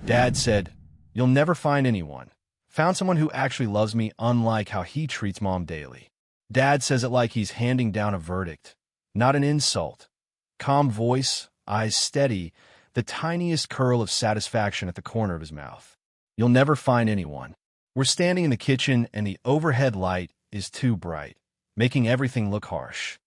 Dad said, "You'll never find anyone. Found someone who actually loves me, unlike how he treats Mom daily." Dad says it like he's handing down a verdict, not an insult. Calm voice, eyes steady, the tiniest curl of satisfaction at the corner of his mouth. "You'll never find anyone." We're standing in the kitchen and the overhead light is too bright, making everything look harsh.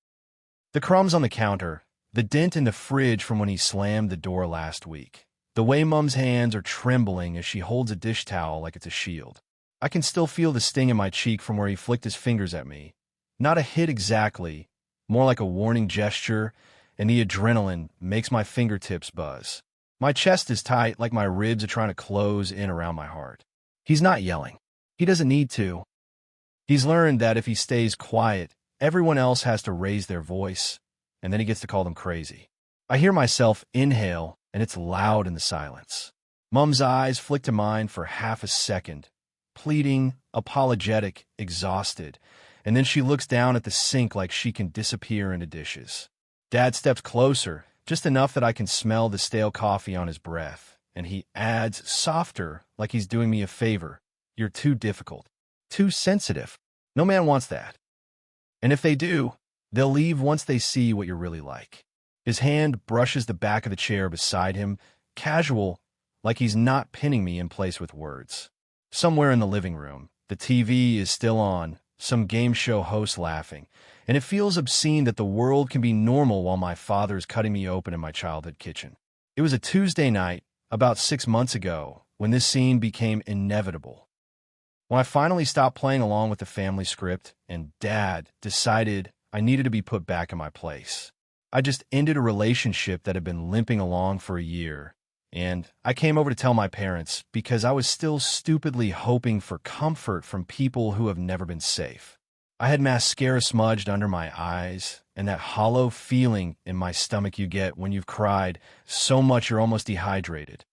The crumbs on the counter, the dent in the fridge from when he slammed the door last week. The way Mom's hands are trembling as she holds a dish towel like it's a shield. I can still feel the sting in my cheek from where he flicked his fingers at me. Not a hit exactly, more like a warning gesture, and the adrenaline makes my fingertips buzz. My chest is tight, like my ribs are trying to close in around my heart. He's not yelling. He doesn't need to. He's learned that if he stays quiet, everyone else has to raise their voice, and then he gets to call them crazy. I hear myself inhale, and it's loud in the silence. Mom's eyes flick to mine for half a second, pleading, apologetic, exhausted, and then she looks down at the sink like she can disappear into dishes. Dad steps closer, just enough that I can smell the stale coffee on his breath, and he adds, softer, like he's doing me a favor, "You're too difficult, too sensitive. No man wants that. And if they do, they'll leave once they see what you're really like." His hand brushes the back of the chair beside him, casual, like he's not pinning me in place with words. Somewhere in the living room, the TV is still on, some game show host laughing, and it feels obscene that the world can be normal while my father's cutting me open in my childhood kitchen. It was a Tuesday night, about 6 months ago, when this scene became inevitable. When I finally stopped playing along with the family script and Dad decided I needed to be put back in my place. I just ended a relationship that had been limping along for a year, and I came over to tell my parents because I was still stupidly hoping for comfort from people who have never been safe. I had mascara smudged under my eyes, and that hollow feeling in my stomach you get when you've cried so much you're almost dehydrated.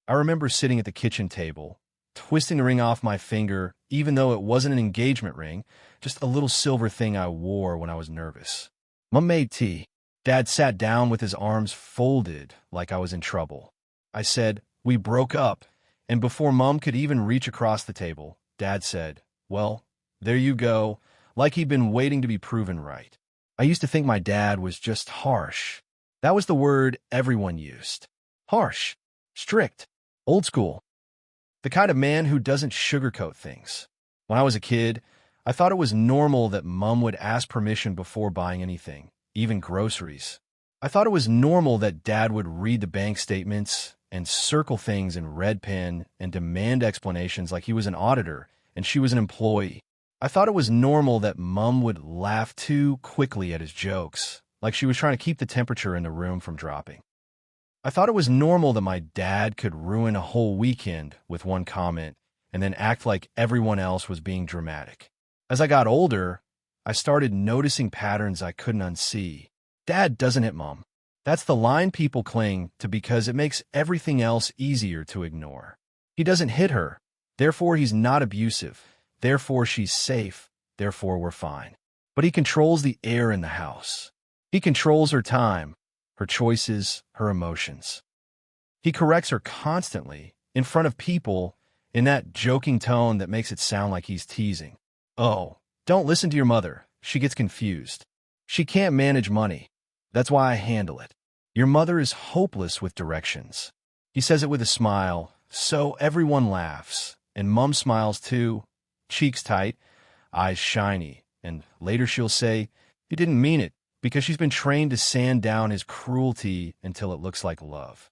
I remember sitting at the kitchen table, twisting the ring off my finger, even though it wasn't an engagement ring, just a little silver thing I wore when I was nervous. Mom made tea. Dad sat down with his arms folded like I was in trouble. I said, "We broke up," and before Mom could even reach across the table, Dad said, "Well, there you go," like he'd been waiting to be proven right. I used to think my dad was just harsh. That was the word everyone used. Harsh, strict, old school. The kind of man who doesn't sugarcoat things. When I was a kid, I thought it was normal that Mom would ask permission before buying anything, even groceries. I thought it was normal that Dad would read the bank statements and circle things in red pen and demand explanations like he was an auditor and she was an employee. I thought it was normal that Mom would laugh too quickly at his jokes, like she was trying to keep the temperature in the room from dropping. I thought it was normal that my dad could ruin a whole weekend with one comment and then act like everyone else was being dramatic. As I got older, I started noticing patterns I couldn't unsee. Dad doesn't hit Mom. That's the line people cling to because it makes everything else easier to ignore. He doesn't hit her, therefore he's not abusive, therefore she's safe, therefore we're fine. But he controls the air in the house. He controls her time, her choices, her emotions. He corrects her constantly, in front of people, in that joking tone that makes it sound like he's teasing. "Oh, don't listen to your mother. She gets confused. She can't manage money. That's why I handle it. Your mother is hopeless with directions." He says it with a smile, so everyone laughs, and Mom smiles too, cheeks tight, eyes shiny, and later she'll say, "He didn't mean it," because she's been trained to sand down his cruelty until it looks like love.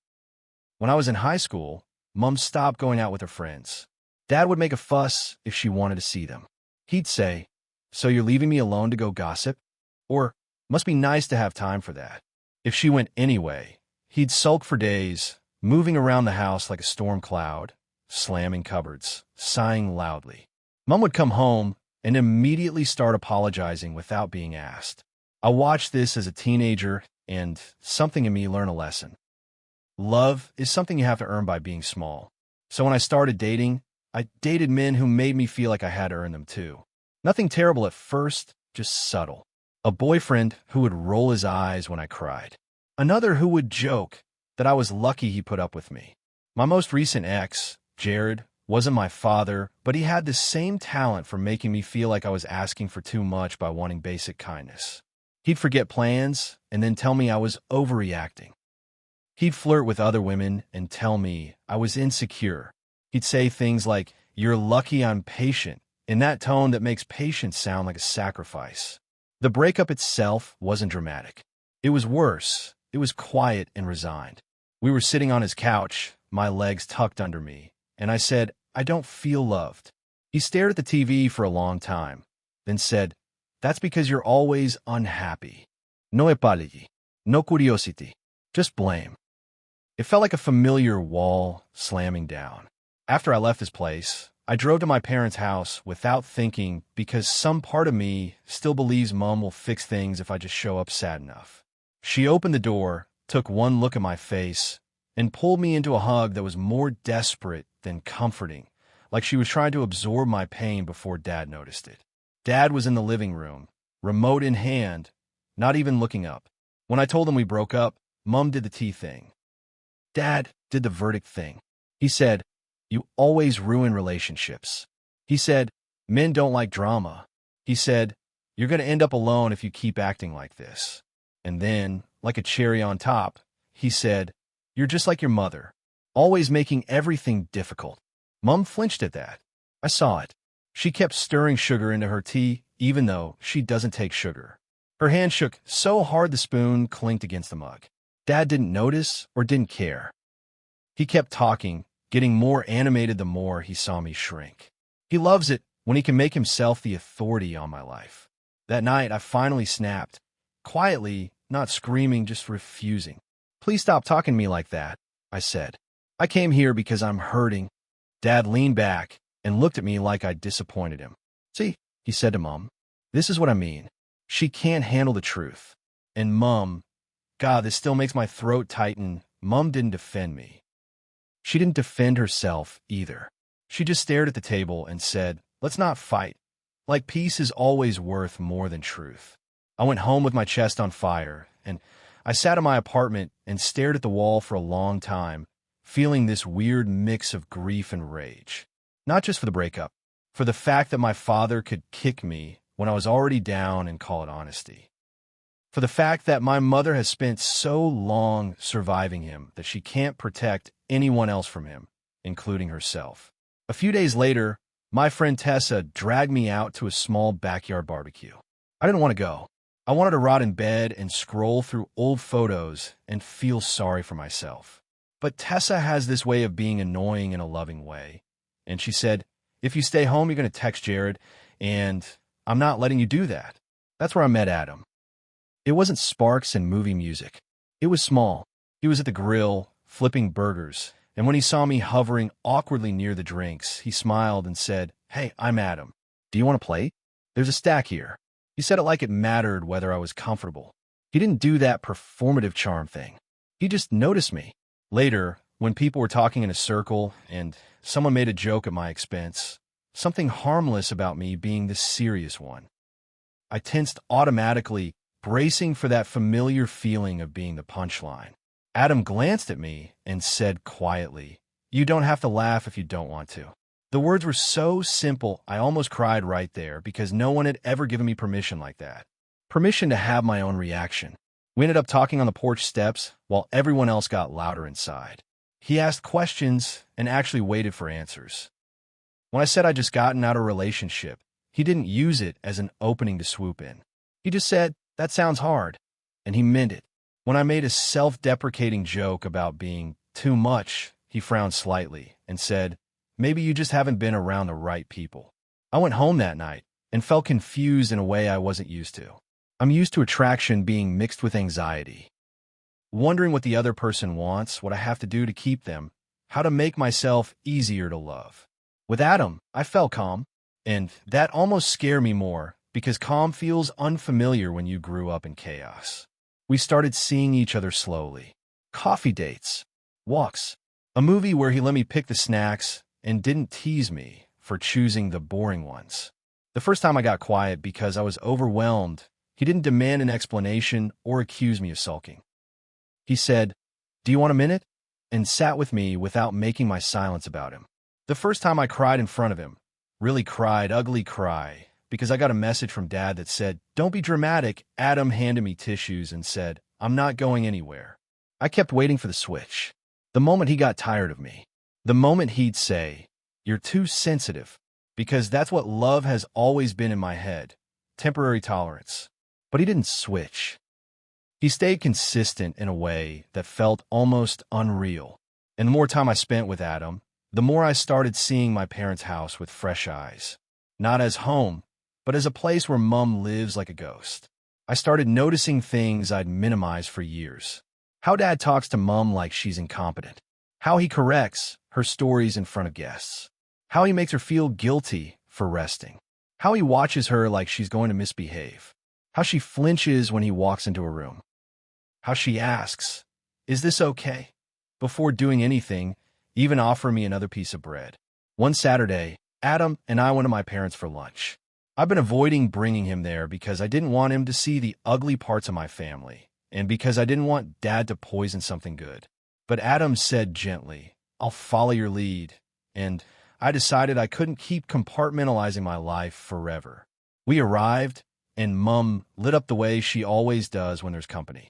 When I was in high school, Mom stopped going out with her friends. Dad would make a fuss if she wanted to see them. He'd say, "So you're leaving me alone to go gossip?" Or, "Must be nice to have time for that." If she went anyway, he'd sulk for days, moving around the house like a storm cloud, slamming cupboards, sighing loudly. Mom would come home and immediately start apologizing without being asked. I watched this as a teenager, and something in me learned a lesson. Love is something you have to earn by being small. So when I started dating, I dated men who made me feel like I had to earn them too. Nothing terrible at first, just subtle. A boyfriend who would roll his eyes when I cried. Another who would joke that I was lucky he put up with me. My most recent ex, Jared, wasn't my father, but he had the same talent for making me feel like I was asking for too much by wanting basic kindness. He'd forget plans and then tell me I was overreacting. He'd flirt with other women and tell me I was insecure. He'd say things like, "You're lucky I'm patient," in that tone that makes patience sound like a sacrifice. The breakup itself wasn't dramatic. It was worse. It was quiet and resigned. We were sitting on his couch, my legs tucked under me, and I said, "I don't feel loved." He stared at the TV for a long time, then said, "That's because you're always unhappy. No apology, no curiosity, just blame." It felt like a familiar wall slamming down. After I left his place, I drove to my parents' house without thinking because some part of me still believes Mom will fix things if I just show up sad enough. She opened the door, took one look at my face, and pulled me into a hug that was more desperate than comforting, like she was trying to absorb my pain before Dad noticed it. Dad was in the living room, remote in hand, not even looking up. When I told him we broke up, Mom did the tea thing. Dad did the verdict thing. He said, "You always ruin relationships." He said, "Men don't like drama." He said, "You're going to end up alone if you keep acting like this." And then, like a cherry on top, he said, "You're just like your mother, always making everything difficult." Mom flinched at that. I saw it. She kept stirring sugar into her tea, even though she doesn't take sugar. Her hand shook so hard the spoon clinked against the mug. Dad didn't notice or didn't care. He kept talking, getting more animated the more he saw me shrink. He loves it when he can make himself the authority on my life. That night, I finally snapped. Quietly, not screaming, just refusing. "Please stop talking to me like that," I said. "I came here because I'm hurting." Dad leaned back and looked at me like I'd disappointed him. "See," he said to Mom, "this is what I mean. She can't handle the truth." And Mom, God, this still makes my throat tighten. Mom didn't defend me. She didn't defend herself either. She just stared at the table and said, "Let's not fight. Like peace is always worth more than truth." I went home with my chest on fire, and I sat in my apartment and stared at the wall for a long time, feeling this weird mix of grief and rage. Not just for the breakup, for the fact that my father could kick me when I was already down and call it honesty. For the fact that my mother has spent so long surviving him that she can't protect anyone else from him, including herself. A few days later, my friend Tessa dragged me out to a small backyard barbecue. I didn't want to go. I wanted to rot in bed and scroll through old photos and feel sorry for myself. But Tessa has this way of being annoying in a loving way. And she said, "If you stay home, you're going to text Jared, and I'm not letting you do that." That's where I met Adam. It wasn't sparks and movie music. It was small. He was at the grill, flipping burgers, and when he saw me hovering awkwardly near the drinks, he smiled and said, "Hey, I'm Adam. Do you want to play? There's a stack here." He said it like it mattered whether I was comfortable. He didn't do that performative charm thing. He just noticed me. Later, when people were talking in a circle and someone made a joke at my expense, something harmless about me being the serious one, I tensed automatically, bracing for that familiar feeling of being the punchline. Adam glanced at me and said quietly, "You don't have to laugh if you don't want to." The words were so simple, I almost cried right there because no one had ever given me permission like that. Permission to have my own reaction. We ended up talking on the porch steps while everyone else got louder inside. He asked questions and actually waited for answers. When I said I'd just gotten out of a relationship, he didn't use it as an opening to swoop in. He just said, "That sounds hard," and he meant it. When I made a self-deprecating joke about being too much, he frowned slightly and said, "Maybe you just haven't been around the right people." I went home that night and felt confused in a way I wasn't used to. I'm used to attraction being mixed with anxiety. Wondering what the other person wants, what I have to do to keep them, how to make myself easier to love. With Adam, I felt calm, and that almost scared me more because calm feels unfamiliar when you grew up in chaos. We started seeing each other slowly. Coffee dates, walks, a movie where he let me pick the snacks and didn't tease me for choosing the boring ones. The first time I got quiet because I was overwhelmed, he didn't demand an explanation or accuse me of sulking. He said, "Do you want a minute?" and sat with me without making my silence about him. The first time I cried in front of him, really cried, ugly cry, because I got a message from Dad that said, "Don't be dramatic." Adam handed me tissues and said, "I'm not going anywhere." I kept waiting for the switch. The moment he got tired of me. The moment he'd say, "You're too sensitive," because that's what love has always been in my head, temporary tolerance. But he didn't switch. He stayed consistent in a way that felt almost unreal. And the more time I spent with Adam, the more I started seeing my parents' house with fresh eyes. Not as home, but as a place where Mom lives like a ghost. I started noticing things I'd minimized for years. How Dad talks to Mom like she's incompetent. How he corrects her stories in front of guests. How he makes her feel guilty for resting. How he watches her like she's going to misbehave. How she flinches when he walks into a room. How she asks, "Is this okay?" before doing anything, even offer me another piece of bread. One Saturday, Adam and I went to my parents for lunch. I've been avoiding bringing him there because I didn't want him to see the ugly parts of my family, and because I didn't want Dad to poison something good. But Adam said gently, "I'll follow your lead," and I decided I couldn't keep compartmentalizing my life forever. We arrived, and Mom lit up the way she always does when there's company.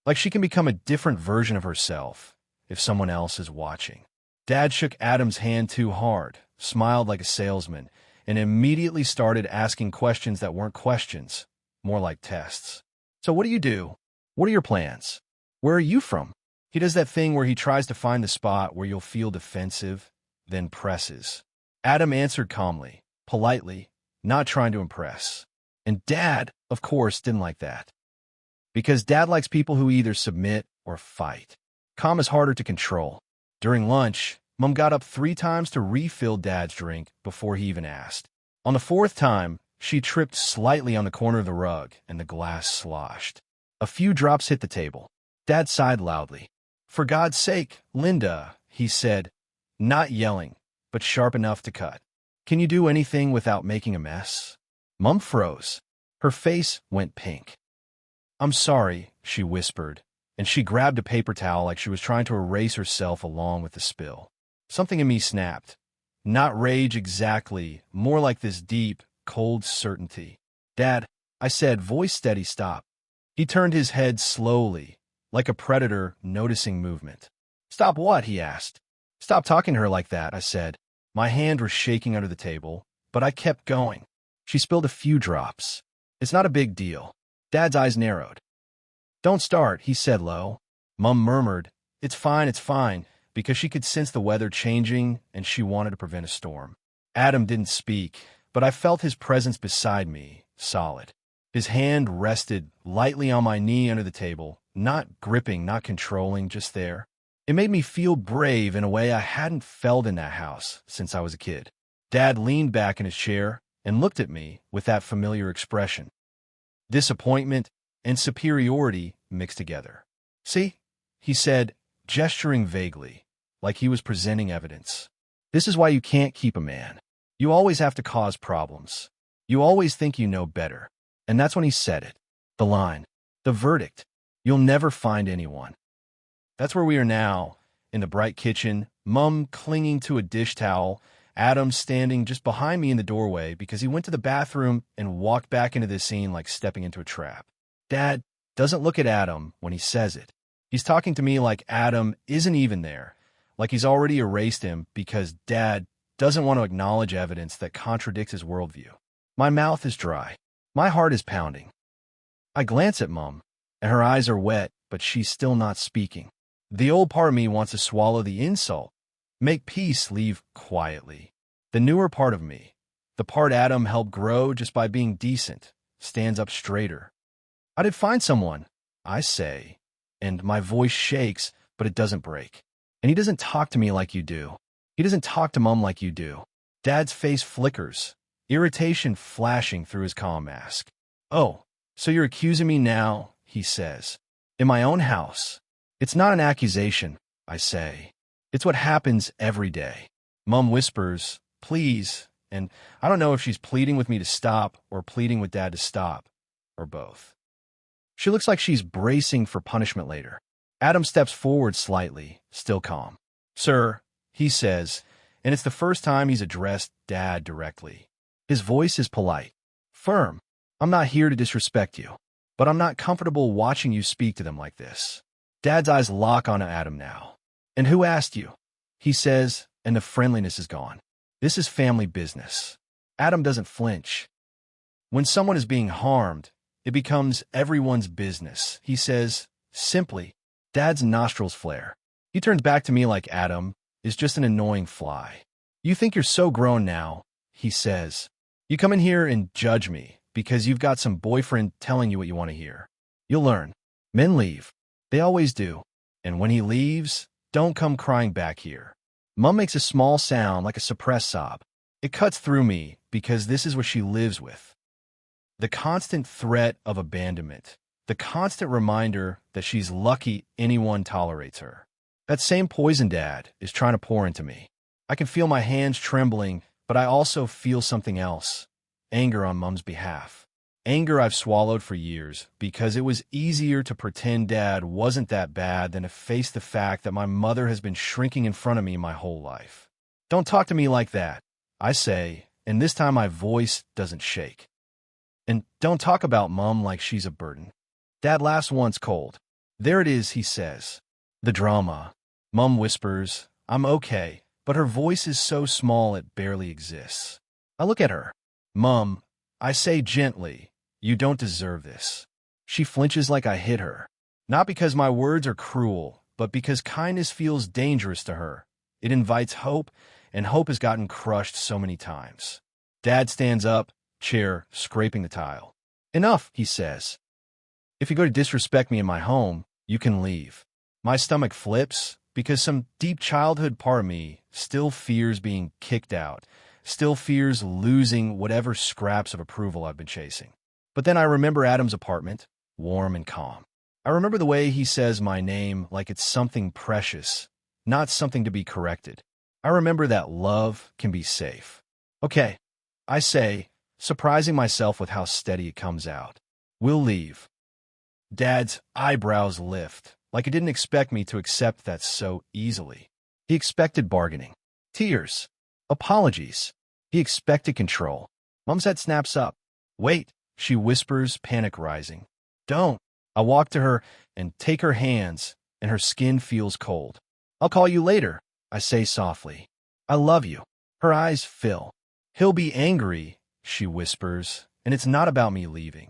Like she can become a different version of herself if someone else is watching. Dad shook Adam's hand too hard, smiled like a salesman, and immediately started asking questions that weren't questions, more like tests. "So what do you do? What are your plans? Where are you from?" He does that thing where he tries to find the spot where you'll feel defensive, then presses. Adam answered calmly, politely, not trying to impress. And Dad, of course, didn't like that. Because Dad likes people who either submit or fight. Calm is harder to control. During lunch, Mom got up 3 times to refill Dad's drink before he even asked. On the 4th time, she tripped slightly on the corner of the rug and the glass sloshed. A few drops hit the table. Dad sighed loudly. "For God's sake, Linda," he said, not yelling, but sharp enough to cut. "Can you do anything without making a mess?" Mom froze. Her face went pink. "I'm sorry," she whispered, and she grabbed a paper towel like she was trying to erase herself along with the spill. Something in me snapped. Not rage exactly, more like this deep, cold certainty. "Dad," I said, voice steady, "stop." He turned his head slowly, like a predator noticing movement. "Stop what?" he asked. "Stop talking to her like that," I said. My hand was shaking under the table, but I kept going. She spilled a few drops. "It's not a big deal." Dad's eyes narrowed. "Don't start," he said low. Mom murmured, it's fine," because she could sense the weather changing and she wanted to prevent a storm. Adam didn't speak, but I felt his presence beside me, solid. His hand rested lightly on my knee under the table, not gripping, not controlling, just there. It made me feel brave in a way I hadn't felt in that house since I was a kid. Dad leaned back in his chair and looked at me with that familiar expression. Disappointment and superiority mixed together. "See?" he said, gesturing vaguely, like he was presenting evidence. "This is why you can't keep a man. You always have to cause problems. You always think you know better." And that's when he said it. The line. The verdict. "You'll never find anyone." That's where we are now, in the bright kitchen, Mom clinging to a dish towel, Adam standing just behind me in the doorway because he went to the bathroom and walked back into the scene like stepping into a trap. Dad doesn't look at Adam when he says it. He's talking to me like Adam isn't even there, like he's already erased him because Dad doesn't want to acknowledge evidence that contradicts his worldview. My mouth is dry. My heart is pounding. I glance at Mom, and her eyes are wet, but she's still not speaking. The old part of me wants to swallow the insult, make peace, leave quietly. The newer part of me, the part Adam helped grow just by being decent, stands up straighter. "I did find someone," I say, and my voice shakes, but it doesn't break. "And he doesn't talk to me like you do. He doesn't talk to Mom like you do." Dad's face flickers, irritation flashing through his calm mask. "Oh, so you're accusing me now," he says. "In my own house." "It's not an accusation," I say. "It's what happens every day." Mom whispers, "Please," and I don't know if she's pleading with me to stop or pleading with Dad to stop, or both. She looks like she's bracing for punishment later. Adam steps forward slightly, still calm. "Sir," he says, and it's the first time he's addressed Dad directly. His voice is polite, firm. "I'm not here to disrespect you, but I'm not comfortable watching you speak to them like this." Dad's eyes lock on Adam now. "And who asked you?" he says, and the friendliness is gone. "This is family business." Adam doesn't flinch. "When someone is being harmed, it becomes everyone's business," he says, simply. Dad's nostrils flare. He turns back to me like Adam is just an annoying fly. "You think you're so grown now," he says. "You come in here and judge me because you've got some boyfriend telling you what you want to hear. You'll learn. Men leave. They always do. And when he leaves, don't come crying back here." Mom makes a small sound like a suppressed sob. It cuts through me because this is what she lives with. The constant threat of abandonment. The constant reminder that she's lucky anyone tolerates her. That same poison Dad is trying to pour into me. I can feel my hands trembling, but I also feel something else. Anger on Mom's behalf. Anger I've swallowed for years because it was easier to pretend Dad wasn't that bad than to face the fact that my mother has been shrinking in front of me my whole life. "Don't talk to me like that," I say, and this time my voice doesn't shake. "And don't talk about Mom like she's a burden." Dad laughs once cold. "There it is," he says. "The drama." Mom whispers, "I'm okay," but her voice is so small it barely exists. I look at her. "Mom," I say gently, "you don't deserve this." She flinches like I hit her. Not because my words are cruel, but because kindness feels dangerous to her. It invites hope, and hope has gotten crushed so many times. Dad stands up, chair scraping the tile. "Enough," he says. "If you go to disrespect me in my home, you can leave." My stomach flips because some deep childhood part of me still fears being kicked out, still fears losing whatever scraps of approval I've been chasing. But then I remember Adam's apartment, warm and calm. I remember the way he says my name like it's something precious, not something to be corrected. I remember that love can be safe. "Okay," I say, surprising myself with how steady it comes out. "We'll leave." Dad's eyebrows lift, like he didn't expect me to accept that so easily. He expected bargaining, tears, apologies. He expected control. Mom's head snaps up. "Wait," she whispers, panic rising. "Don't." I walk to her and take her hands, and her skin feels cold. "I'll call you later," I say softly. "I love you." Her eyes fill. "He'll be angry," she whispers, "and it's not about me leaving.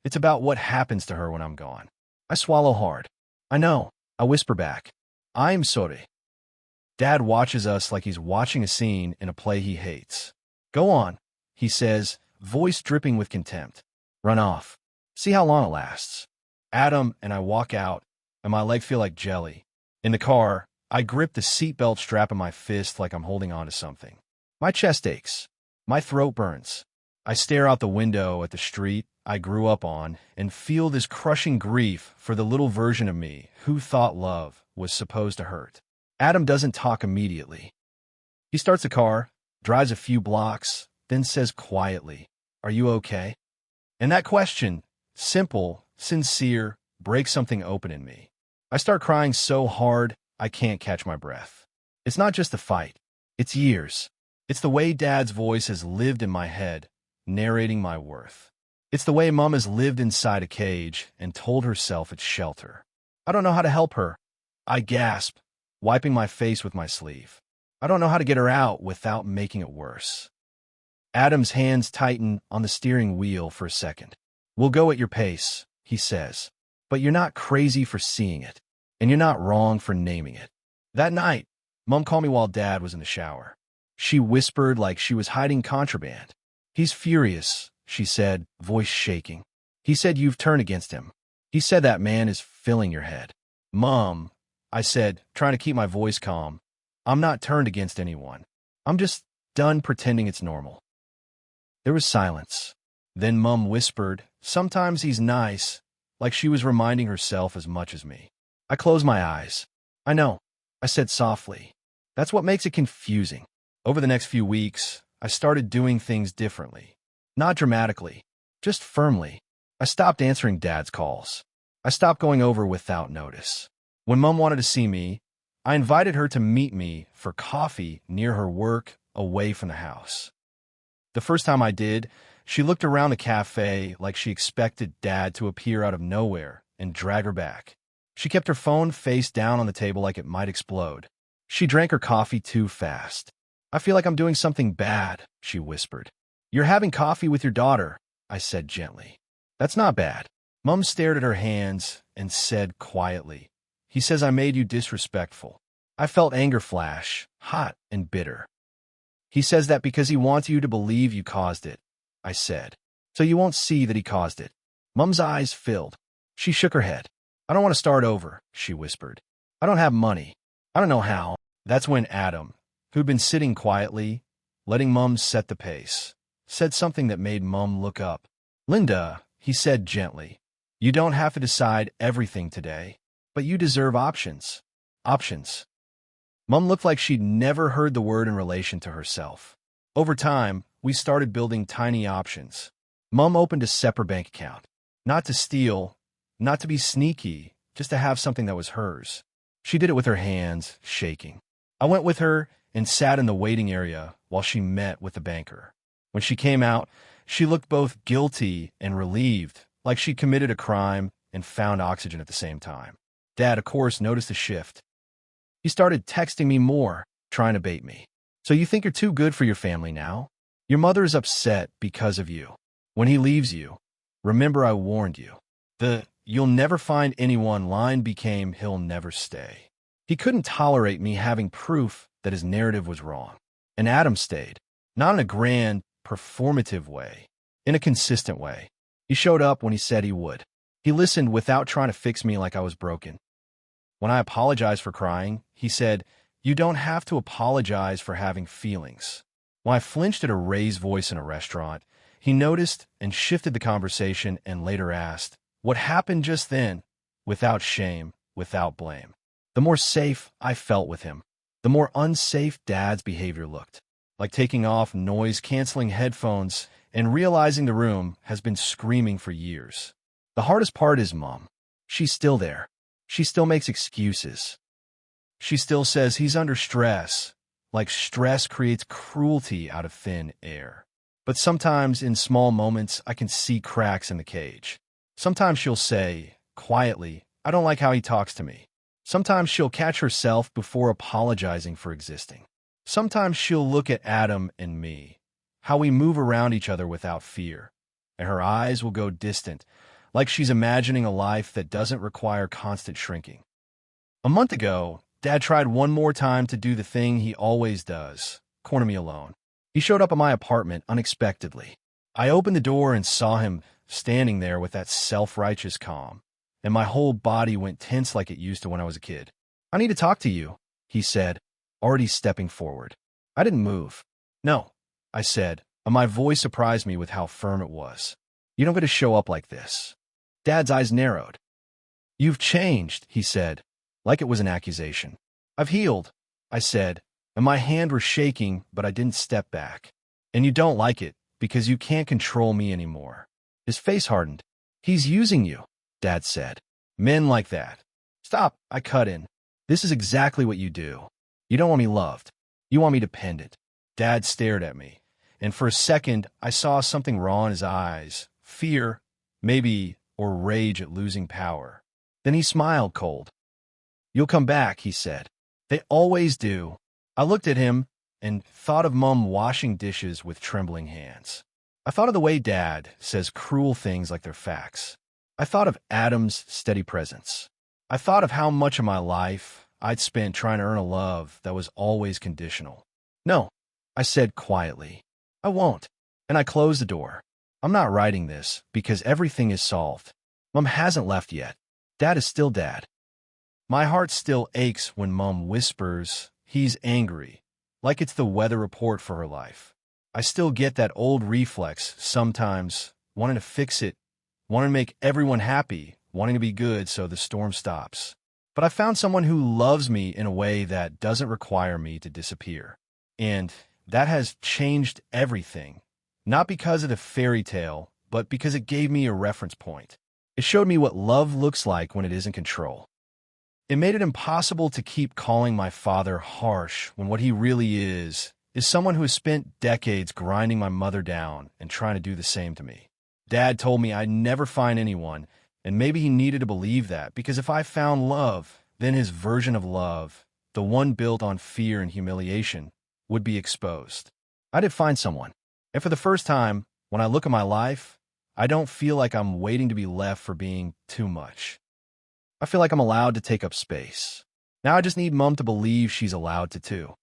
It's about what happens to her when I'm gone." I swallow hard. "I know," I whisper back. "I'm sorry." Dad watches us like he's watching a scene in a play he hates. "Go on," he says, voice dripping with contempt. "Run off. See how long it lasts." Adam and I walk out, and my legs feel like jelly. In the car, I grip the seatbelt strap in my fist like I'm holding on to something. My chest aches. My throat burns. I stare out the window at the street I grew up on and feel this crushing grief for the little version of me who thought love was supposed to hurt. Adam doesn't talk immediately. He starts the car, drives a few blocks, then says quietly, "Are you okay?" And that question, simple, sincere, breaks something open in me. I start crying so hard I can't catch my breath. It's not just the fight. It's years. It's the way Dad's voice has lived in my head, narrating my worth. It's the way Mom has lived inside a cage and told herself it's shelter. I don't know how to help her. I gasp, wiping my face with my sleeve. I don't know how to get her out without making it worse. Adam's hands tighten on the steering wheel for a second. "We'll go at your pace," he says. "But you're not crazy for seeing it, and you're not wrong for naming it." That night, Mom called me while Dad was in the shower. She whispered like she was hiding contraband. "He's furious," she said, voice shaking. "He said you've turned against him. He said that man is filling your head." "Mom," I said, trying to keep my voice calm, "I'm not turned against anyone. I'm just done pretending it's normal." There was silence. Then Mom whispered, "Sometimes he's nice," like she was reminding herself as much as me. I closed my eyes. "I know," I said softly. "That's what makes it confusing." Over the next few weeks, I started doing things differently. Not dramatically, just firmly. I stopped answering Dad's calls. I stopped going over without notice. When Mom wanted to see me, I invited her to meet me for coffee near her work, away from the house. The first time I did, she looked around the cafe like she expected Dad to appear out of nowhere and drag her back. She kept her phone face down on the table like it might explode. She drank her coffee too fast. I feel like I'm doing something bad, she whispered. You're having coffee with your daughter, I said gently. That's not bad. Mom stared at her hands and said quietly, He says I made you disrespectful. I felt anger flash, hot and bitter. He says that because he wants you to believe you caused it, I said. So you won't see that he caused it. Mom's eyes filled. She shook her head. I don't want to start over, she whispered. I don't have money. I don't know how. That's when Adam, who'd been sitting quietly, letting Mom set the pace, said something that made Mom look up. Linda, he said gently, you don't have to decide everything today, but you deserve options. Options. Mom looked like she'd never heard the word in relation to herself. Over time, we started building tiny options. Mom opened a separate bank account. Not to steal, not to be sneaky, just to have something that was hers. She did it with her hands shaking. I went with her and sat in the waiting area while she met with the banker. When she came out, she looked both guilty and relieved, like she'd committed a crime and found oxygen at the same time. Dad, of course, noticed the shift. He started texting me more, trying to bait me. So you think you're too good for your family now? Your mother is upset because of you. When he leaves you, remember I warned you. The "you'll never find anyone" line became "he'll never stay." He couldn't tolerate me having proof that his narrative was wrong. And Adam stayed. Not in a grand, performative way. In a consistent way. He showed up when he said he would. He listened without trying to fix me like I was broken. When I apologized for crying, he said, you don't have to apologize for having feelings. When I flinched at a raised voice in a restaurant, he noticed and shifted the conversation and later asked, what happened just then? Without shame, without blame. The more safe I felt with him, the more unsafe Dad's behavior looked. Like taking off noise-canceling headphones and realizing the room has been screaming for years. The hardest part is Mom. She's still there. She still makes excuses. She still says he's under stress, like stress creates cruelty out of thin air. But sometimes in small moments, I can see cracks in the cage. Sometimes she'll say, quietly, I don't like how he talks to me. Sometimes she'll catch herself before apologizing for existing. Sometimes she'll look at Adam and me, how we move around each other without fear, and her eyes will go distant, like she's imagining a life that doesn't require constant shrinking. A month ago, Dad tried one more time to do the thing he always does, corner me alone. He showed up at my apartment unexpectedly. I opened the door and saw him standing there with that self-righteous calm, and my whole body went tense like it used to when I was a kid. I need to talk to you, he said, already stepping forward. I didn't move. No, I said, and my voice surprised me with how firm it was. You don't get to show up like this. Dad's eyes narrowed. You've changed, he said, like it was an accusation. I've healed, I said, and my hand was shaking, but I didn't step back. And you don't like it, because you can't control me anymore. His face hardened. He's using you, Dad said. Men like that. Stop, I cut in. This is exactly what you do. You don't want me loved. You want me dependent. Dad stared at me, and for a second, I saw something raw in his eyes. Fear, maybe, or rage at losing power. Then he smiled cold. You'll come back, he said. They always do. I looked at him and thought of Mom washing dishes with trembling hands. I thought of the way Dad says cruel things like they're facts. I thought of Adam's steady presence. I thought of how much of my life I'd spent trying to earn a love that was always conditional. No, I said quietly. I won't. And I closed the door. I'm not writing this because everything is solved. Mom hasn't left yet. Dad is still Dad. My heart still aches when Mom whispers, he's angry, like it's the weather report for her life. I still get that old reflex sometimes, wanting to fix it, wanting to make everyone happy, wanting to be good so the storm stops. But I found someone who loves me in a way that doesn't require me to disappear. And that has changed everything. Not because of the fairy tale, but because it gave me a reference point. It showed me what love looks like when it is in control. It made it impossible to keep calling my father harsh when what he really is someone who has spent decades grinding my mother down and trying to do the same to me. Dad told me I'd never find anyone, and maybe he needed to believe that, because if I found love, then his version of love, the one built on fear and humiliation, would be exposed. I did find someone, and for the first time, when I look at my life, I don't feel like I'm waiting to be left for being too much. I feel like I'm allowed to take up space. Now I just need Mom to believe she's allowed to too.